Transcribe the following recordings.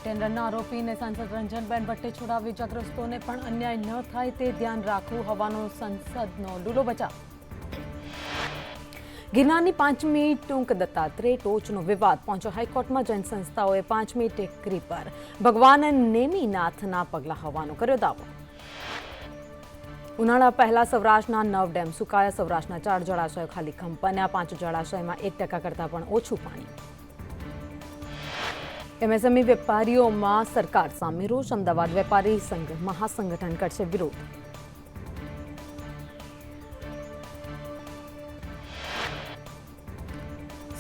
ટેન્ડરના આરોપીને સાંસદ રંજનબેન ભટ્ટે છોડાવી ઇજાગ્રસ્તોને પણ અન્યાય ન થાય તે ધ્યાન રાખવું હોવાનો સંસદનો ડૂલો બચાવ. ગિરનારની 5મી ટૂંક દત્તાત્રેય ટોચનો વિવાદ પહોંચ્યો હાઈકોર્ટમાં. જૈન સંસ્થાઓએ 5મી ટેકરી પર ભગવાન નેમિનાથના પગલાં હોવાનો કર્યો દાવો. ઉનાળા પહેલા સૌરાષ્ટ્રના 9 ડેમ સુકાયા. સૌરાષ્ટ્રના 4 જળાશયો ખાલી ખમ બન્યા. 5 જળાશયમાં 1% કરતાં પણ ઓછું પાણી. એમએસએમઈ વેપારીઓમાં સરકાર સામે રોષ. અમદાવાદ વેપારી સંઘ મહાસંગઠન કરશે વિરોધ.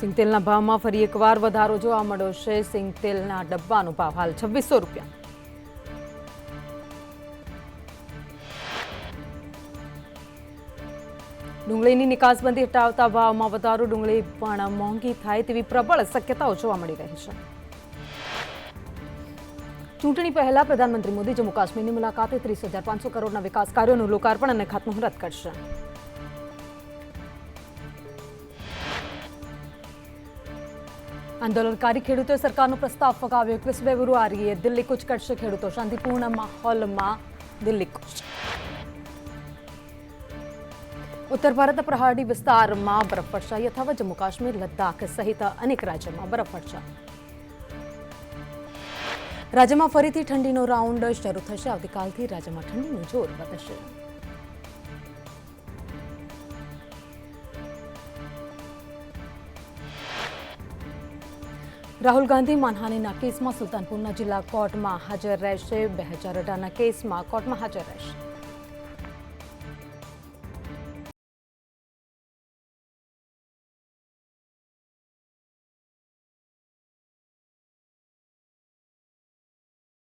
સિંગતેલના ભાવમાં ફરી એકવાર વધારો જોવા મળ્યો છે. સિંગતેલના ડબ્બાનો ભાવ હાલ 2600 રૂપિયા. ડુંગળીની નિકાસબંધી હટાવતા ભાવમાં વધારો. ડુંગળી પણ મોંઘી થાય તેવી પ્રબળ શક્યતાઓ જોવા મળી રહી છે. ચૂંટણી પહેલા પ્રધાનમંત્રી મોદી જમ્મુ કાશ્મીરની મુલાકાતે 30,500 કરોડના વિકાસ કાર્યોનું લોકાર્પણ અને ખાતમુહૂર્ત કરશે. આંદોલનકારી ખેડૂતોએ સરકારનો પ્રસ્તાવ ફગાવ્યો. 21 ફેબ્રુઆરીએ દિલ્હી કૂચ કરશે ખેડૂતો. શાંતિપૂર્ણ માહોલમાં દિલ્હી કૂચ. ઉત્તર ભારતના પહાડી વિસ્તારમાં બરફવર્ષા યથાવત. જમ્મુ કાશ્મીર, લદ્દાખ સહિત અનેક રાજ્યોમાં બરફવર્ષા. રાજ્યમાં ફરીથી ઠંડીનો રાઉન્ડ શરૂ થશે. આવતીકાલથી રાજ્યમાં ઠંડીનું જોર વધશે. રાહુલ ગાંધી માનહાનિના કેસમાં સુલતાનપુરના જિલ્લા કોર્ટમાં હાજર રહેશે. 2018ના કેસમાં કોર્ટમાં હાજર રહેશે.